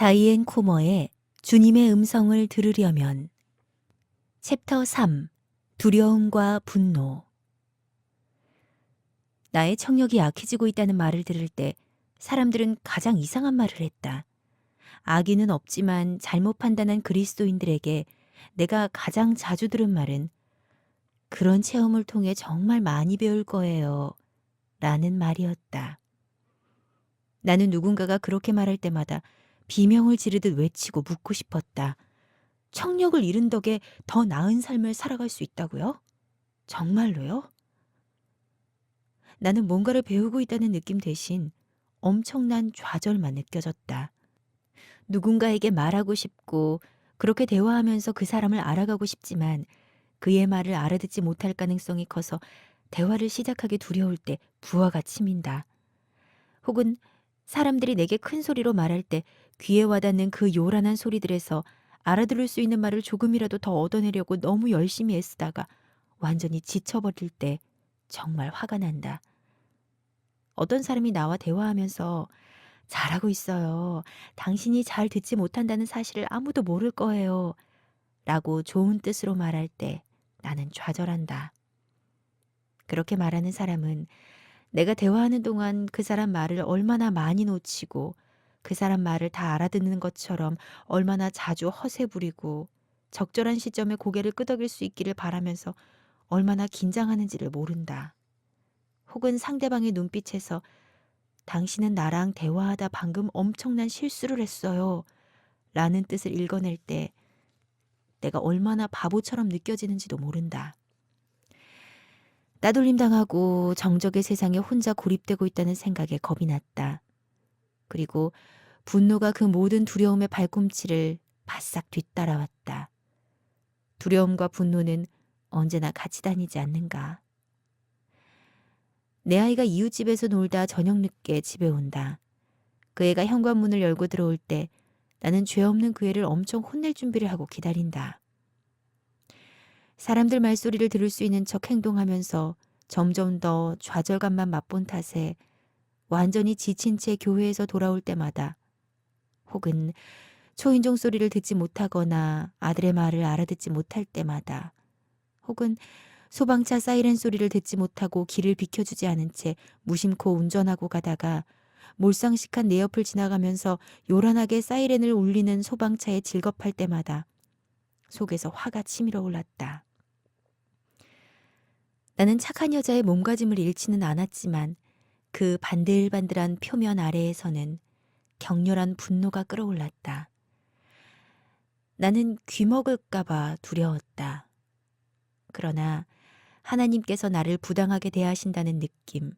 다이앤 코머의 주님의 음성을 들으려면. 챕터 3. 두려움과 분노. 나의 청력이 약해지고 있다는 말을 들을 때 사람들은 가장 이상한 말을 했다. 악의는 없지만 잘못 판단한 그리스도인들에게 내가 가장 자주 들은 말은 그런 체험을 통해 정말 많이 배울 거예요. 라는 말이었다. 나는 누군가가 그렇게 말할 때마다 비명을 지르듯 외치고 묻고 싶었다. 청력을 잃은 덕에 더 나은 삶을 살아갈 수 있다고요? 정말로요? 나는 뭔가를 배우고 있다는 느낌 대신 엄청난 좌절만 느껴졌다. 누군가에게 말하고 싶고 그렇게 대화하면서 그 사람을 알아가고 싶지만 그의 말을 알아듣지 못할 가능성이 커서 대화를 시작하기 두려울 때 부하가 치민다. 혹은 사람들이 내게 큰 소리로 말할 때 귀에 와닿는 그 요란한 소리들에서 알아들을 수 있는 말을 조금이라도 더 얻어내려고 너무 열심히 애쓰다가 완전히 지쳐버릴 때 정말 화가 난다. 어떤 사람이 나와 대화하면서 잘하고 있어요. 당신이 잘 듣지 못한다는 사실을 아무도 모를 거예요. 라고 좋은 뜻으로 말할 때 나는 좌절한다. 그렇게 말하는 사람은 내가 대화하는 동안 그 사람 말을 얼마나 많이 놓치고 그 사람 말을 다 알아듣는 것처럼 얼마나 자주 허세 부리고 적절한 시점에 고개를 끄덕일 수 있기를 바라면서 얼마나 긴장하는지를 모른다. 혹은 상대방의 눈빛에서 당신은 나랑 대화하다 방금 엄청난 실수를 했어요. 라는 뜻을 읽어낼 때 내가 얼마나 바보처럼 느껴지는지도 모른다. 따돌림당하고 정적의 세상에 혼자 고립되고 있다는 생각에 겁이 났다. 그리고 분노가 그 모든 두려움의 발꿈치를 바싹 뒤따라왔다. 두려움과 분노는 언제나 같이 다니지 않는가. 내 아이가 이웃집에서 놀다 저녁 늦게 집에 온다. 그 애가 현관문을 열고 들어올 때 나는 죄 없는 그 애를 엄청 혼낼 준비를 하고 기다린다. 사람들 말소리를 들을 수 있는 척 행동하면서 점점 더 좌절감만 맛본 탓에 완전히 지친 채 교회에서 돌아올 때마다 혹은 초인종 소리를 듣지 못하거나 아들의 말을 알아듣지 못할 때마다 혹은 소방차 사이렌 소리를 듣지 못하고 길을 비켜주지 않은 채 무심코 운전하고 가다가 몰상식한 내 옆을 지나가면서 요란하게 사이렌을 울리는 소방차에 질겁할 때마다 속에서 화가 치밀어 올랐다. 나는 착한 여자의 몸가짐을 잃지는 않았지만 그 반들반들한 표면 아래에서는 격렬한 분노가 끓어올랐다. 나는 귀먹을까봐 두려웠다. 그러나 하나님께서 나를 부당하게 대하신다는 느낌,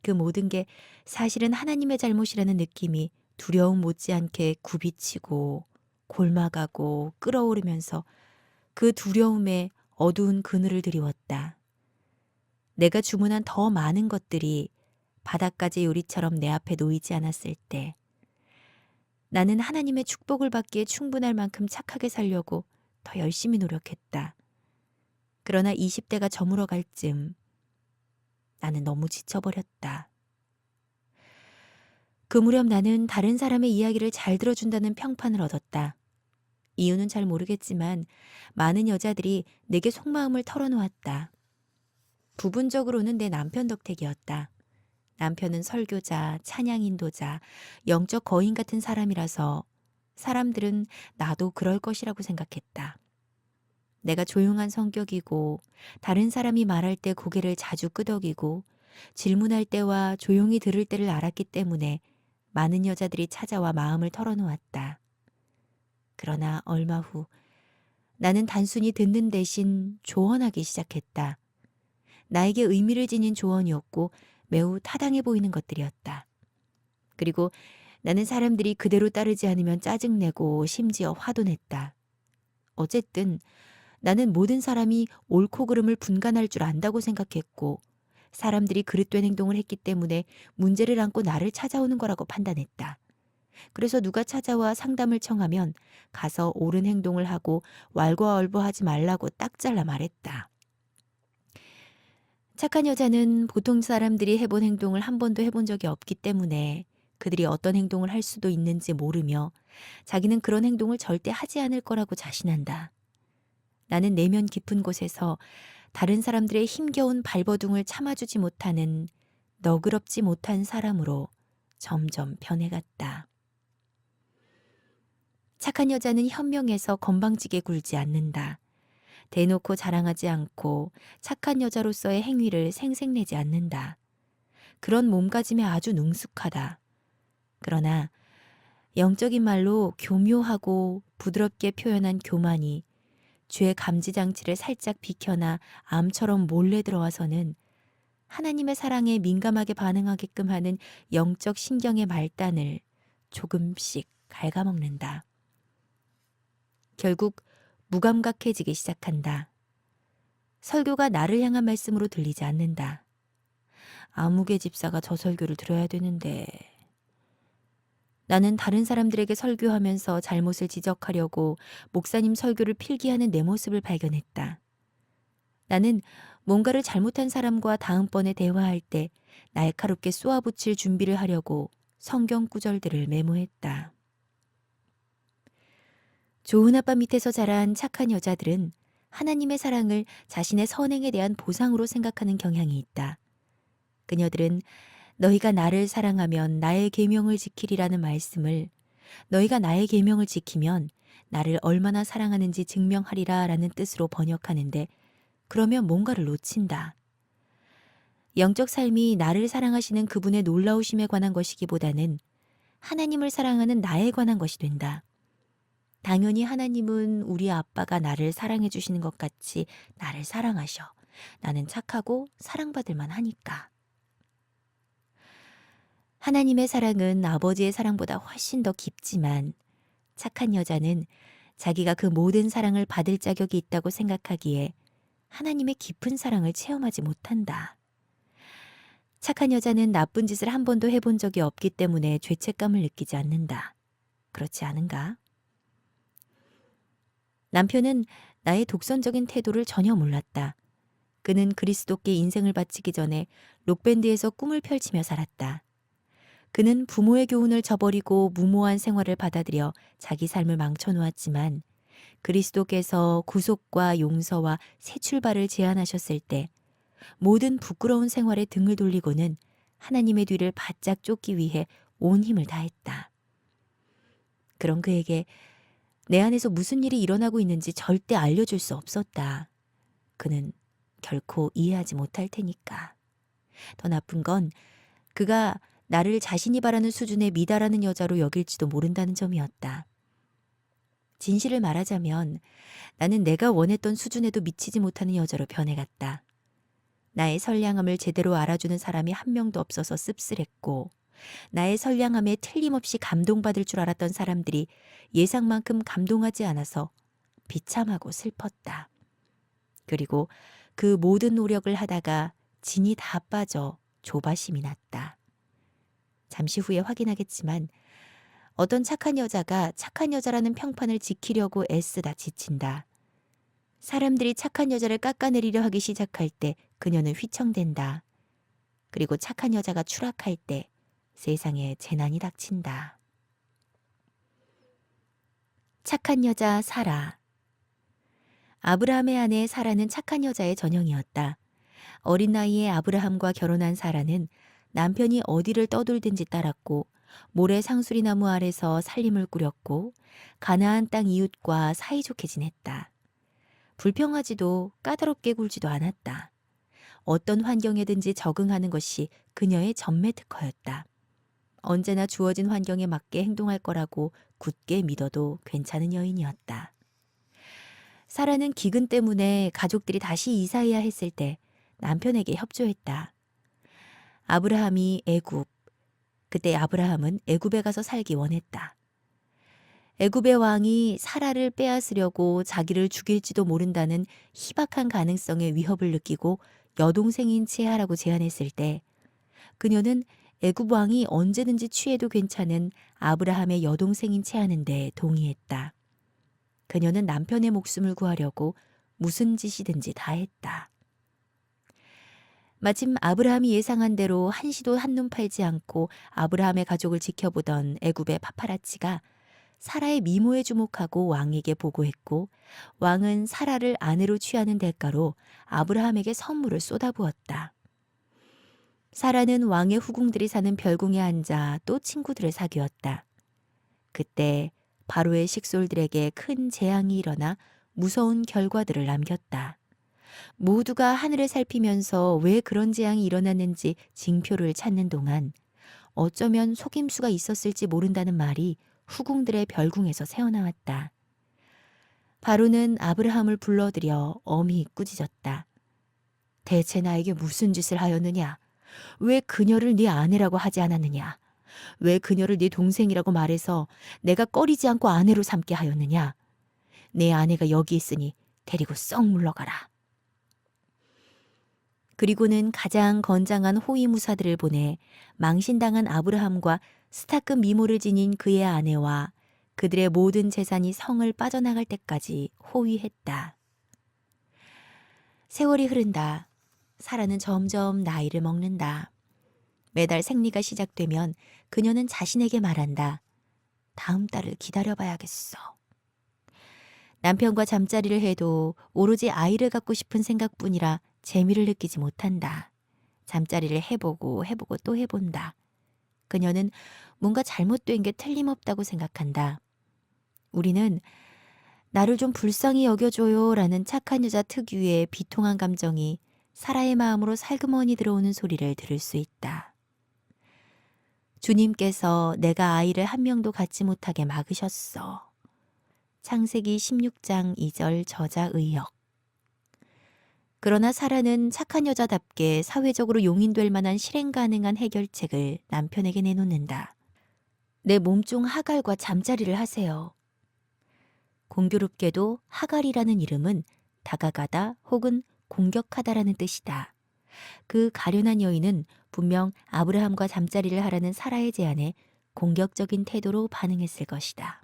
그 모든 게 사실은 하나님의 잘못이라는 느낌이 두려움 못지않게 굽이치고 골마가고 끓어오르면서 그 두려움에 어두운 그늘을 드리웠다. 내가 주문한 더 많은 것들이 바닷가재 요리처럼 내 앞에 놓이지 않았을 때 나는 하나님의 축복을 받기에 충분할 만큼 착하게 살려고 더 열심히 노력했다. 그러나 20대가 저물어갈 즈음 나는 너무 지쳐버렸다. 그 무렵 나는 다른 사람의 이야기를 잘 들어준다는 평판을 얻었다. 이유는 잘 모르겠지만 많은 여자들이 내게 속마음을 털어놓았다. 부분적으로는 내 남편 덕택이었다. 남편은 설교자, 찬양 인도자, 영적 거인 같은 사람이라서 사람들은 나도 그럴 것이라고 생각했다. 내가 조용한 성격이고 다른 사람이 말할 때 고개를 자주 끄덕이고 질문할 때와 조용히 들을 때를 알았기 때문에 많은 여자들이 찾아와 마음을 털어놓았다. 그러나 얼마 후 나는 단순히 듣는 대신 조언하기 시작했다. 나에게 의미를 지닌 조언이었고 매우 타당해 보이는 것들이었다. 그리고 나는 사람들이 그대로 따르지 않으면 짜증내고 심지어 화도 냈다. 어쨌든 나는 모든 사람이 옳고 그름을 분간할 줄 안다고 생각했고 사람들이 그릇된 행동을 했기 때문에 문제를 안고 나를 찾아오는 거라고 판단했다. 그래서 누가 찾아와 상담을 청하면 가서 옳은 행동을 하고 왈가왈부하지 말라고 딱 잘라 말했다. 착한 여자는 보통 사람들이 해본 행동을 한 번도 해본 적이 없기 때문에 그들이 어떤 행동을 할 수도 있는지 모르며 자기는 그런 행동을 절대 하지 않을 거라고 자신한다. 나는 내면 깊은 곳에서 다른 사람들의 힘겨운 발버둥을 참아주지 못하는 너그럽지 못한 사람으로 점점 변해갔다. 착한 여자는 현명해서 건방지게 굴지 않는다. 대놓고 자랑하지 않고 착한 여자로서의 행위를 생색내지 않는다. 그런 몸가짐에 아주 능숙하다. 그러나 영적인 말로 교묘하고 부드럽게 표현한 교만이 죄 감지 장치를 살짝 비켜나 암처럼 몰래 들어와서는 하나님의 사랑에 민감하게 반응하게끔 하는 영적 신경의 말단을 조금씩 갉아먹는다. 결국 무감각해지기 시작한다. 설교가 나를 향한 말씀으로 들리지 않는다. 아무개 집사가 저 설교를 들어야 되는데. 나는 다른 사람들에게 설교하면서 잘못을 지적하려고 목사님 설교를 필기하는 내 모습을 발견했다. 나는 뭔가를 잘못한 사람과 다음번에 대화할 때 날카롭게 쏘아붙일 준비를 하려고 성경 구절들을 메모했다. 좋은 아빠 밑에서 자란 착한 여자들은 하나님의 사랑을 자신의 선행에 대한 보상으로 생각하는 경향이 있다. 그녀들은 너희가 나를 사랑하면 나의 계명을 지키리라는 말씀을 너희가 나의 계명을 지키면 나를 얼마나 사랑하는지 증명하리라 라는 뜻으로 번역하는데 그러면 뭔가를 놓친다. 영적 삶이 나를 사랑하시는 그분의 놀라우심에 관한 것이기보다는 하나님을 사랑하는 나에 관한 것이 된다. 당연히 하나님은 우리 아빠가 나를 사랑해 주시는 것 같이 나를 사랑하셔. 나는 착하고 사랑받을 만하니까. 하나님의 사랑은 아버지의 사랑보다 훨씬 더 깊지만 착한 여자는 자기가 그 모든 사랑을 받을 자격이 있다고 생각하기에 하나님의 깊은 사랑을 체험하지 못한다. 착한 여자는 나쁜 짓을 한 번도 해본 적이 없기 때문에 죄책감을 느끼지 않는다. 그렇지 않은가? 남편은 나의 독선적인 태도를 전혀 몰랐다. 그는 그리스도께 인생을 바치기 전에 록밴드에서 꿈을 펼치며 살았다. 그는 부모의 교훈을 저버리고 무모한 생활을 받아들여 자기 삶을 망쳐놓았지만 그리스도께서 구속과 용서와 새 출발을 제안하셨을 때 모든 부끄러운 생활에 등을 돌리고는 하나님의 뒤를 바짝 쫓기 위해 온 힘을 다했다. 그런 그에게 내 안에서 무슨 일이 일어나고 있는지 절대 알려줄 수 없었다. 그는 결코 이해하지 못할 테니까. 더 나쁜 건 그가 나를 자신이 바라는 수준에 미달하는 여자로 여길지도 모른다는 점이었다. 진실을 말하자면 나는 내가 원했던 수준에도 미치지 못하는 여자로 변해갔다. 나의 선량함을 제대로 알아주는 사람이 한 명도 없어서 씁쓸했고 나의 선량함에 틀림없이 감동받을 줄 알았던 사람들이 예상만큼 감동하지 않아서 비참하고 슬펐다. 그리고 그 모든 노력을 하다가 진이 다 빠져 조바심이 났다. 잠시 후에 확인하겠지만 어떤 착한 여자가 착한 여자라는 평판을 지키려고 애쓰다 지친다. 사람들이 착한 여자를 깎아내리려 하기 시작할 때 그녀는 휘청댄다. 그리고 착한 여자가 추락할 때 세상에 재난이 닥친다. 착한 여자 사라. 아브라함의 아내 사라는 착한 여자의 전형이었다. 어린 나이에 아브라함과 결혼한 사라는 남편이 어디를 떠돌든지 따랐고 모래 상수리나무 아래서 살림을 꾸렸고 가나안 땅 이웃과 사이좋게 지냈다. 불평하지도 까다롭게 굴지도 않았다. 어떤 환경에든지 적응하는 것이 그녀의 전매 특허였다. 언제나 주어진 환경에 맞게 행동할 거라고 굳게 믿어도 괜찮은 여인이었다. 사라는 기근 때문에 가족들이 다시 이사해야 했을 때 남편에게 협조했다. 아브라함이 그때 아브라함은 애굽에 가서 살기 원했다. 애굽의 왕이 사라를 빼앗으려고 자기를 죽일지도 모른다는 희박한 가능성의 위협을 느끼고 여동생인 채 하라고 제안했을 때 그녀는 애굽 왕이 언제든지 취해도 괜찮은 아브라함의 여동생인 채 하는데 동의했다. 그녀는 남편의 목숨을 구하려고 무슨 짓이든지 다 했다. 마침 아브라함이 예상한 대로 한시도 한눈 팔지 않고 아브라함의 가족을 지켜보던 애굽의 파파라치가 사라의 미모에 주목하고 왕에게 보고했고, 왕은 사라를 아내로 취하는 대가로 아브라함에게 선물을 쏟아부었다. 사라는 왕의 후궁들이 사는 별궁에 앉아 또 친구들을 사귀었다. 그때 바로의 식솔들에게 큰 재앙이 일어나 무서운 결과들을 남겼다. 모두가 하늘을 살피면서 왜 그런 재앙이 일어났는지 징표를 찾는 동안 어쩌면 속임수가 있었을지 모른다는 말이 후궁들의 별궁에서 새어나왔다. 바로는 아브라함을 불러들여 엄히 꾸짖었다. 대체 나에게 무슨 짓을 하였느냐? 왜 그녀를 네 아내라고 하지 않았느냐? 왜 그녀를 네 동생이라고 말해서 내가 꺼리지 않고 아내로 삼게 하였느냐? 내 아내가 여기 있으니 데리고 썩 물러가라. 그리고는 가장 건장한 호위무사들을 보내 망신당한 아브라함과 스타급 미모를 지닌 그의 아내와 그들의 모든 재산이 성을 빠져나갈 때까지 호위했다. 세월이 흐른다. 사라는 점점 나이를 먹는다. 매달 생리가 시작되면 그녀는 자신에게 말한다. 다음 달을 기다려봐야겠어. 남편과 잠자리를 해도 오로지 아이를 갖고 싶은 생각뿐이라 재미를 느끼지 못한다. 잠자리를 해보고 또 해본다. 그녀는 뭔가 잘못된 게 틀림없다고 생각한다. 우리는 나를 좀 불쌍히 여겨줘요 라는 착한 여자 특유의 비통한 감정이 사라의 마음으로 살그머니 들어오는 소리를 들을 수 있다. 주님께서 내가 아이를 한 명도 갖지 못하게 막으셨어. 창세기 16장 2절 저자 의역. 그러나 사라는 착한 여자답게 사회적으로 용인될 만한 실행 가능한 해결책을 남편에게 내놓는다. 내 몸종 하갈과 잠자리를 하세요. 공교롭게도 하갈이라는 이름은 다가가다 혹은 공격하다라는 뜻이다. 그 가련한 여인은 분명 아브라함과 잠자리를 하라는 사라의 제안에 공격적인 태도로 반응했을 것이다.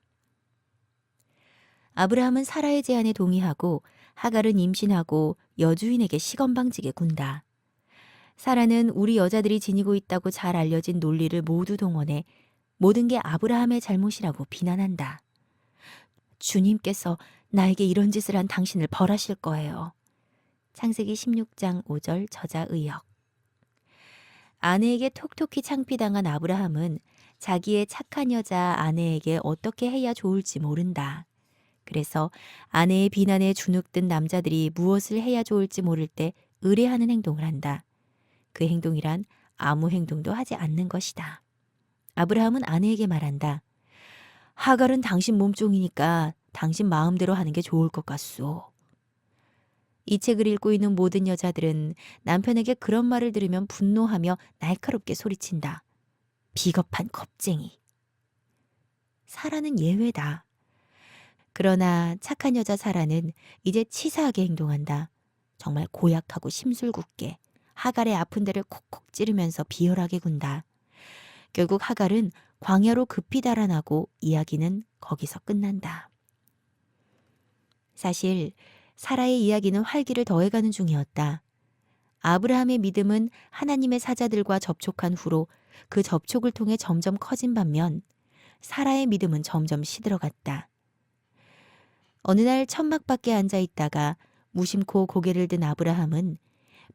아브라함은 사라의 제안에 동의하고 하갈은 임신하고 여주인에게 시건방지게 군다. 사라는 우리 여자들이 지니고 있다고 잘 알려진 논리를 모두 동원해 모든 게 아브라함의 잘못이라고 비난한다. 주님께서 나에게 이런 짓을 한 당신을 벌하실 거예요. 창세기 16장 5절 저자 의역. 아내에게 톡톡히 창피당한 아브라함은 자기의 착한 여자 아내에게 어떻게 해야 좋을지 모른다. 그래서 아내의 비난에 주눅든 남자들이 무엇을 해야 좋을지 모를 때 의뢰하는 행동을 한다. 그 행동이란 아무 행동도 하지 않는 것이다. 아브라함은 아내에게 말한다. 하갈은 당신 몸종이니까 당신 마음대로 하는 게 좋을 것 같소. 이 책을 읽고 있는 모든 여자들은 남편에게 그런 말을 들으면 분노하며 날카롭게 소리친다. 비겁한 겁쟁이. 사라는 예외다. 그러나 착한 여자 사라는 이제 치사하게 행동한다. 정말 고약하고 심술궂게 하갈의 아픈 데를 콕콕 찌르면서 비열하게 군다. 결국 하갈은 광야로 급히 달아나고 이야기는 거기서 끝난다. 사실 사라의 이야기는 활기를 더해가는 중이었다. 아브라함의 믿음은 하나님의 사자들과 접촉한 후로 그 접촉을 통해 점점 커진 반면 사라의 믿음은 점점 시들어갔다. 어느 날 천막 밖에 앉아 있다가 무심코 고개를 든 아브라함은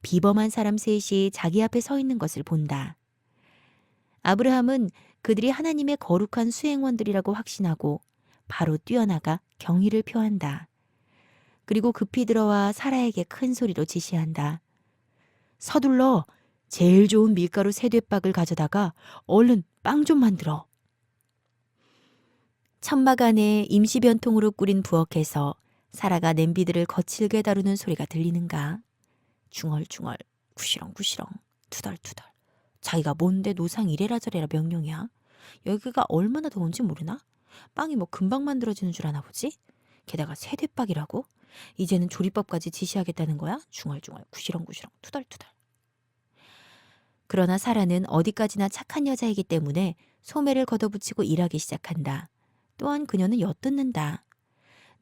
비범한 사람 셋이 자기 앞에 서 있는 것을 본다. 아브라함은 그들이 하나님의 거룩한 수행원들이라고 확신하고 바로 뛰어나가 경의를 표한다. 그리고 급히 들어와 사라에게 큰 소리로 지시한다. 서둘러 제일 좋은 밀가루 3대박을 가져다가 얼른 빵 좀 만들어. 천막 안에 임시변통으로 꾸린 부엌에서 사라가 냄비들을 거칠게 다루는 소리가 들리는가. 중얼중얼 구시렁구시렁 투덜투덜. 자기가 뭔데 노상 이래라 저래라 명령이야. 여기가 얼마나 더운지 모르나? 빵이 뭐 금방 만들어지는 줄 아나 보지? 게다가 3대박이라고? 이제는 조리법까지 지시하겠다는 거야? 중얼중얼 구시렁구시렁 투덜투덜. 그러나 사라는 어디까지나 착한 여자이기 때문에 소매를 걷어붙이고 일하기 시작한다. 또한 그녀는 엿듣는다.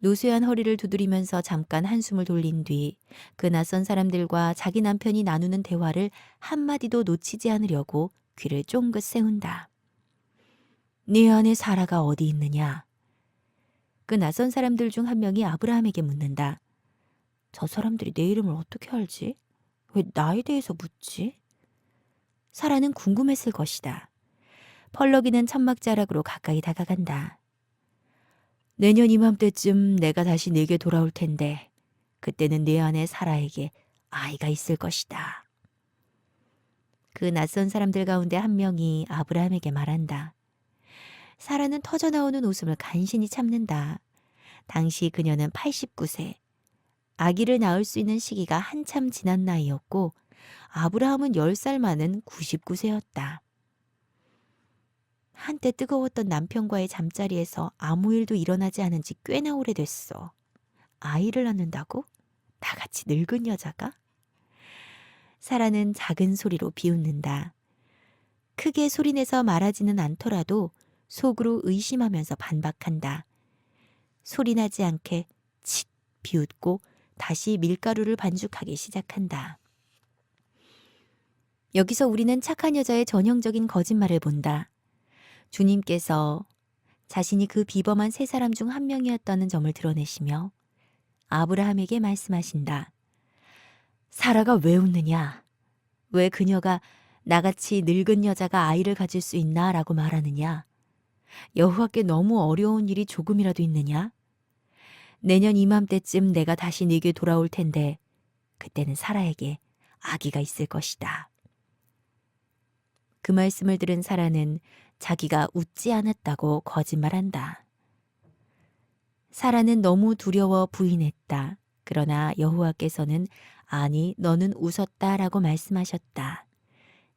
노쇠한 허리를 두드리면서 잠깐 한숨을 돌린 뒤 그 낯선 사람들과 자기 남편이 나누는 대화를 한마디도 놓치지 않으려고 귀를 쫑긋 세운다. 네 안에 사라가 어디 있느냐? 그 낯선 사람들 중 한 명이 아브라함에게 묻는다. 저 사람들이 내 이름을 어떻게 알지? 왜 나에 대해서 묻지? 사라는 궁금했을 것이다. 펄럭이는 천막자락으로 가까이 다가간다. 내년 이맘때쯤 내가 다시 네게 돌아올 텐데 그때는 네 안에 사라에게 아이가 있을 것이다. 그 낯선 사람들 가운데 한 명이 아브라함에게 말한다. 사라는 터져나오는 웃음을 간신히 참는다. 당시 그녀는 89세. 아기를 낳을 수 있는 시기가 한참 지난 나이였고 아브라함은 10살 많은 99세였다. 한때 뜨거웠던 남편과의 잠자리에서 아무 일도 일어나지 않은 지 꽤나 오래됐어. 아이를 낳는다고? 나같이 늙은 여자가? 사라는 작은 소리로 비웃는다. 크게 소리내서 말하지는 않더라도 속으로 의심하면서 반박한다. 소리나지 않게 칫 비웃고 다시 밀가루를 반죽하기 시작한다. 여기서 우리는 착한 여자의 전형적인 거짓말을 본다. 주님께서 자신이 그 비범한 세 사람 중 한 명이었다는 점을 드러내시며 아브라함에게 말씀하신다. 사라가 왜 웃느냐? 왜 그녀가 나같이 늙은 여자가 아이를 가질 수 있나? 라고 말하느냐? 여호와께 너무 어려운 일이 조금이라도 있느냐? 내년 이맘때쯤 내가 다시 네게 돌아올 텐데 그때는 사라에게 아기가 있을 것이다. 그 말씀을 들은 사라는 자기가 웃지 않았다고 거짓말한다. 사라는 너무 두려워 부인했다. 그러나 여호와께서는 아니 너는 웃었다라고 말씀하셨다.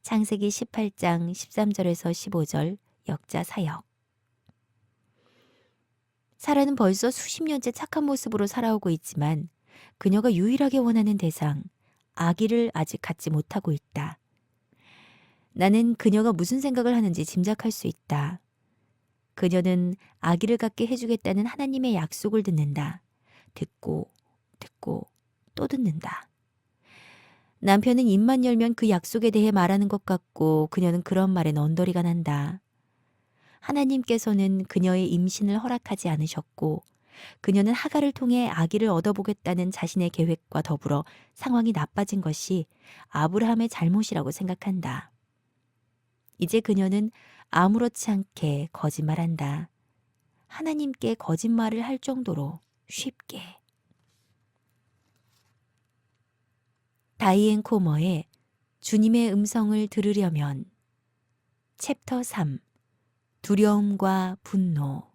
창세기 18장 13절에서 15절 역자 사역. 사라는 벌써 수십 년째 착한 모습으로 살아오고 있지만 그녀가 유일하게 원하는 대상, 아기를 아직 갖지 못하고 있다. 나는 그녀가 무슨 생각을 하는지 짐작할 수 있다. 그녀는 아기를 갖게 해주겠다는 하나님의 약속을 듣는다. 듣고 또 듣는다. 남편은 입만 열면 그 약속에 대해 말하는 것 같고 그녀는 그런 말엔 언더리가 난다. 하나님께서는 그녀의 임신을 허락하지 않으셨고 그녀는 하갈을 통해 아기를 얻어보겠다는 자신의 계획과 더불어 상황이 나빠진 것이 아브라함의 잘못이라고 생각한다. 이제 그녀는 아무렇지 않게 거짓말한다. 하나님께 거짓말을 할 정도로 쉽게. 다이앤 코머의 주님의 음성을 들으려면 챕터 3 두려움과 분노